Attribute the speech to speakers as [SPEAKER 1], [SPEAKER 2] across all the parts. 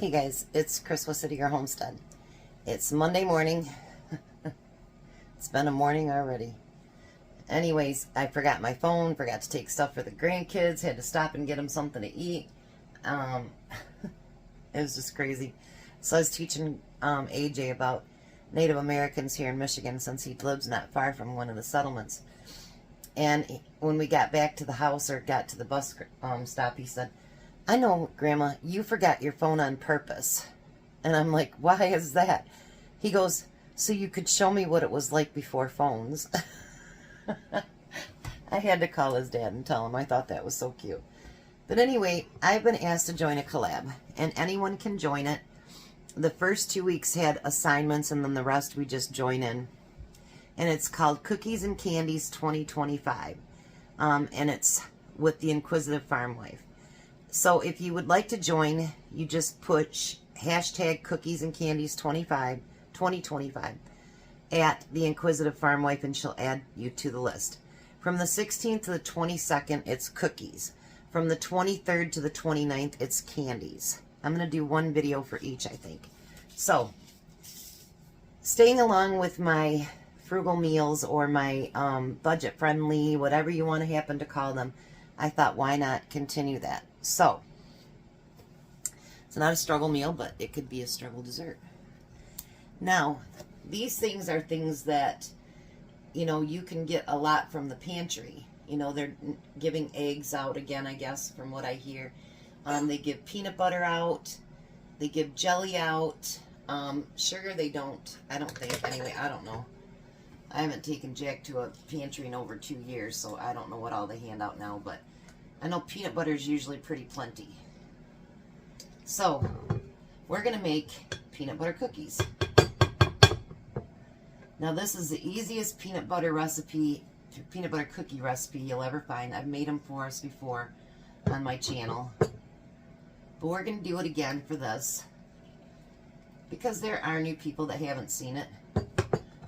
[SPEAKER 1] Hey guys, it's Chris with City Your Homestead. It's Monday morning. It's been a morning already. Anyways, I forgot my phone, forgot to take stuff for the grandkids, had to stop and get them something to eat. It was just crazy. So I was teaching AJ about Native Americans here in Michigan, since he lives not far from one of the settlements. And when we got back to the house, or got to the bus stop, he said, "I know, Grandma, you forgot your phone on purpose." And I'm like, "Why is that?" He goes, "So you could show me what it was like before phones." I had to call his dad and tell him. I thought that was so cute. But anyway, I've been asked to join a collab, and anyone can join it. The first 2 weeks had assignments, and then the rest we just join in. And it's called Cookies and Candies 2025. And it's with the Inquisitive Farm Wife. So if you would like to join, you just put hashtag Cookies and Candies 2025 at the Inquisitive Farm Wife, and she'll add you to the list. From the 16th to the 22nd, it's cookies. From the 23rd to the 29th, it's candies. I'm going to do one video for each, I think. So, staying along with my frugal meals, or my budget-friendly, whatever you want to happen to call them, I thought, why not continue that? So, it's not a struggle meal, but it could be a struggle dessert. Now, these things are things that, you know, you can get a lot from the pantry. You know, they're giving eggs out again, I guess, from what I hear. They give peanut butter out. They give jelly out. Sugar they don't. I don't think. Anyway, I don't know. I haven't taken Jack to a pantry in over 2 years, so I don't know what all they hand out now, but I know peanut butter is usually pretty plenty. So, we're going to make peanut butter cookies. Now, this is the easiest peanut butter cookie recipe you'll ever find. I've made them for us before on my channel. But we're going to do it again for this, because there are new people that haven't seen it.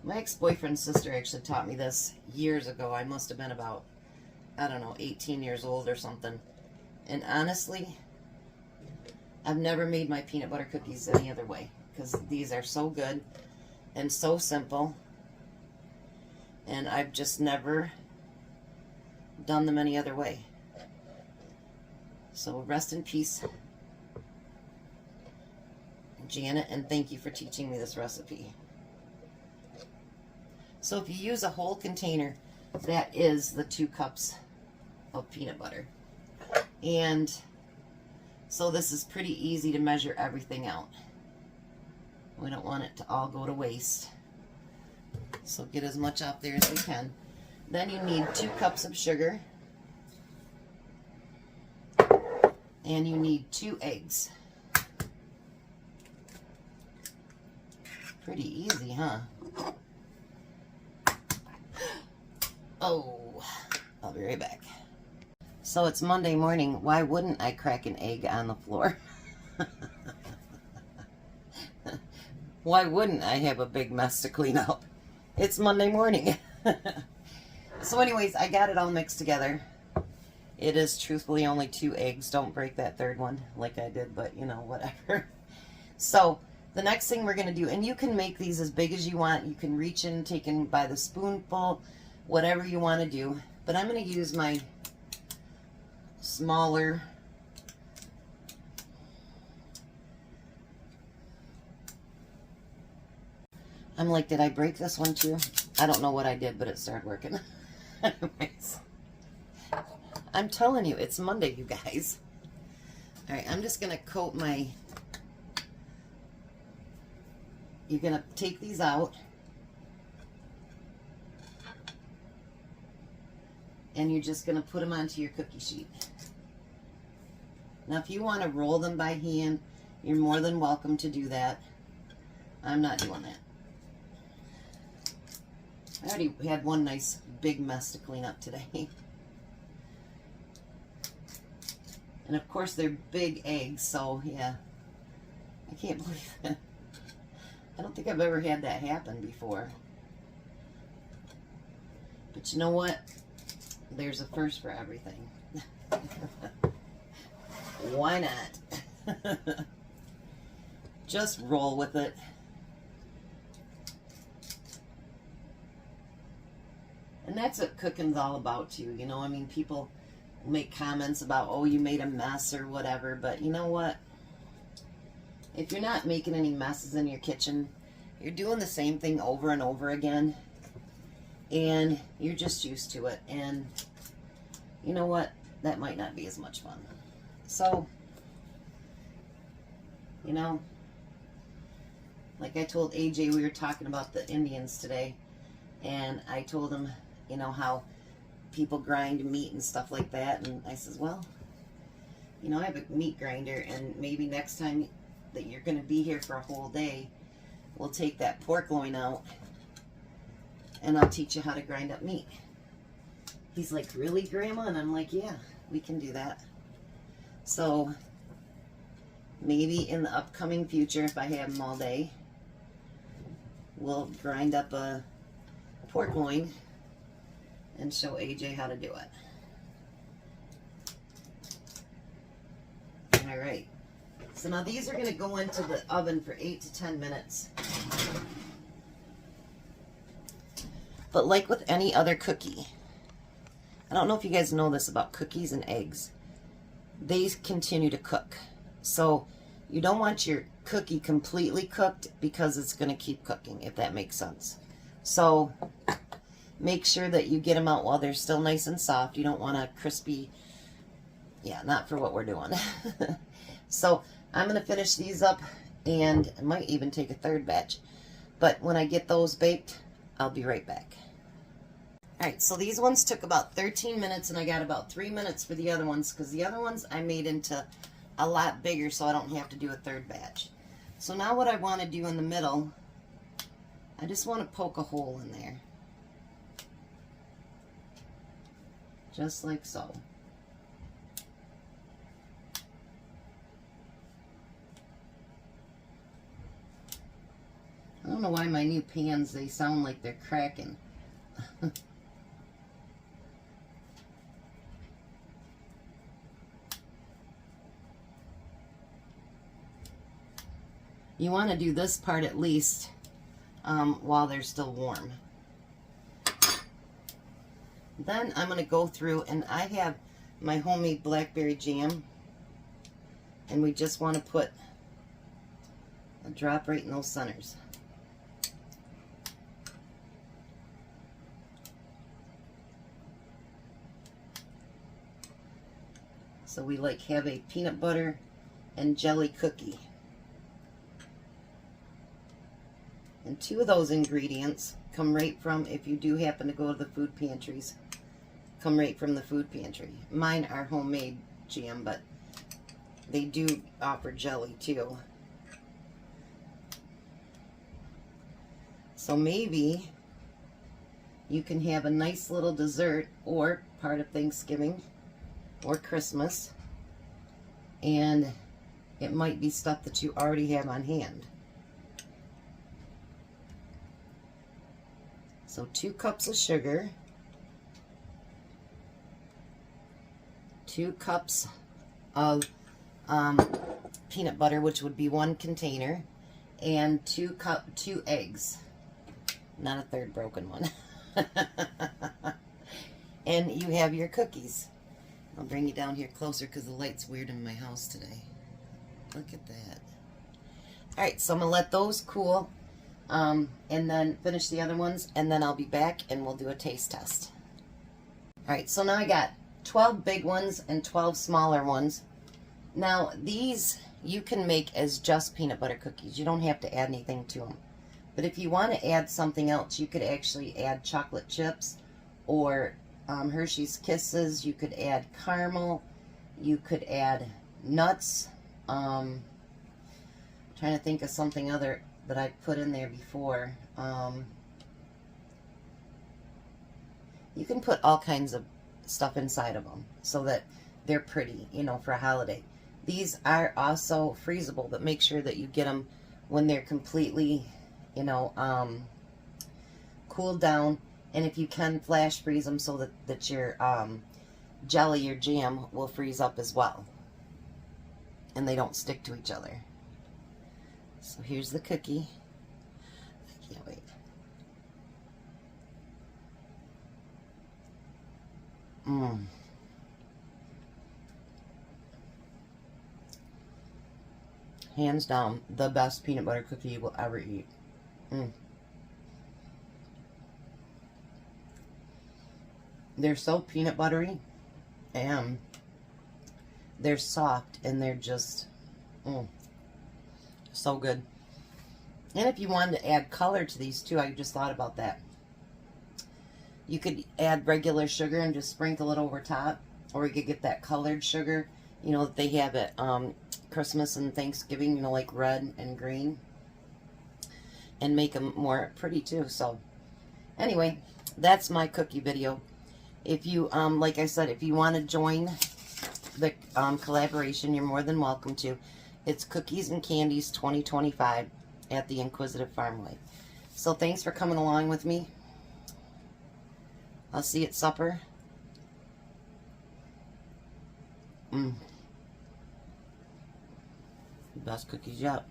[SPEAKER 1] My ex-boyfriend's sister actually taught me this years ago. I must have been about, I don't know, 18 years old or something. And honestly, I've never made my peanut butter cookies any other way, because these are so good and so simple. And I've just never done them any other way. So rest in peace, Janet, and thank you for teaching me this recipe. So if you use a whole container, that is the 2 cups of peanut butter. And so this is pretty easy to measure everything out. We don't want it to all go to waste. So get as much out there as we can. Then you need 2 cups of sugar. And you need 2 eggs. Pretty easy, huh? Oh, I'll be right back. So it's Monday morning. Why wouldn't I crack an egg on the floor? Why wouldn't I have a big mess to clean up? It's Monday morning. So anyways, I got it all mixed together. It is truthfully only 2 eggs. Don't break that 3rd one like I did, but you know, whatever. So the next thing we're going to do, and you can make these as big as you want. You can reach in, take in by the spoonful, whatever you want to do. But I'm going to use my smaller I'm like, did I break this one too? I don't know what I did, but it started working. Anyways, I'm telling you, it's Monday, you guys. All right, I'm just going to coat my... You're going to take these out. And you're just going to put them onto your cookie sheet. Now, if you want to roll them by hand, you're more than welcome to do that. I'm not doing that. I already had one nice big mess to clean up today. And of course, they're big eggs, so yeah. I can't believe it. I don't think I've ever had that happen before. But you know what? There's a first for everything. Why not? just roll with it. And that's what cooking's all about too, you know. I mean, people make comments about, oh, you made a mess or whatever, but you know what? If you're not making any messes in your kitchen, you're doing the same thing over and over again, and you're just used to it, and you know what? That might not be as much fun. So, you know, like I told AJ, we were talking about the Indians today, and I told him, you know, how people grind meat and stuff like that, and I says, well, you know, I have a meat grinder, and maybe next time that you're going to be here for a whole day, we'll take that pork loin out, and I'll teach you how to grind up meat. He's like, really, Grandma? And I'm like, yeah, we can do that. So maybe in the upcoming future, if I have them all day, we'll grind up a pork loin and show AJ how to do it. All right. So now these are going to go into the oven for 8 to 10 minutes. But like with any other cookie, I don't know if you guys know this about cookies and eggs, they continue to cook. So you don't want your cookie completely cooked because it's going to keep cooking, if that makes sense. So make sure that you get them out while they're still nice and soft. You don't want a crispy, yeah, not for what we're doing. So I'm going to finish these up, and I might even take a third batch. But when I get those baked, I'll be right back. Alright, so these ones took about 13 minutes, and I got about 3 minutes for the other ones, because the other ones I made into a lot bigger so I don't have to do a third batch. So now what I want to do in the middle, I just want to poke a hole in there. Just like so. I don't know why my new pans, they sound like they're cracking. You want to do this part at least while they're still warm. Then I'm going to go through, and I have my homemade blackberry jam, and we just want to put a drop right in those centers. So we like have a peanut butter and jelly cookie. And 2 of those ingredients come right from, if you do happen to go to the food pantries, come right from the food pantry. Mine are homemade jam, but they do offer jelly too. So maybe you can have a nice little dessert or part of Thanksgiving or Christmas, and it might be stuff that you already have on hand. So 2 cups of sugar, 2 cups of peanut butter, which would be 1 container, and 2 eggs, not a third broken one. And you have your cookies. I'll bring you down here closer because the light's weird in my house today. Look at that. Alright, so I'm going to let those cool, and then finish the other ones, and then I'll be back and we'll do a taste test. Alright, so now I got 12 big ones and 12 smaller ones. Now these you can make as just peanut butter cookies. You don't have to add anything to them. But if you want to add something else, you could actually add chocolate chips or Hershey's Kisses. You could add caramel. You could add nuts. Trying to think of something other that I put in there before. You can put all kinds of stuff inside of them so that they're pretty, you know, for a holiday. These are also freezable, but make sure that you get them when they're completely, you know, cooled down. And if you can, flash freeze them so that your jelly or jam will freeze up as well, and they don't stick to each other. So here's the cookie. I can't wait. Hands down, the best peanut butter cookie you will ever eat. They're so peanut buttery, and they're soft, and they're just so good. And if you wanted to add color to these too, I just thought about that. You could add regular sugar and just sprinkle it over top, or you could get that colored sugar, you know, that they have at Christmas and Thanksgiving, you know, like red and green, and make them more pretty too. So anyway, that's my cookie video. If you, like I said, if you want to join the collaboration, you're more than welcome to. It's Cookies and Candies 2025 at the Inquisitive Farmway. So thanks for coming along with me. I'll see you at supper. Best cookies yet.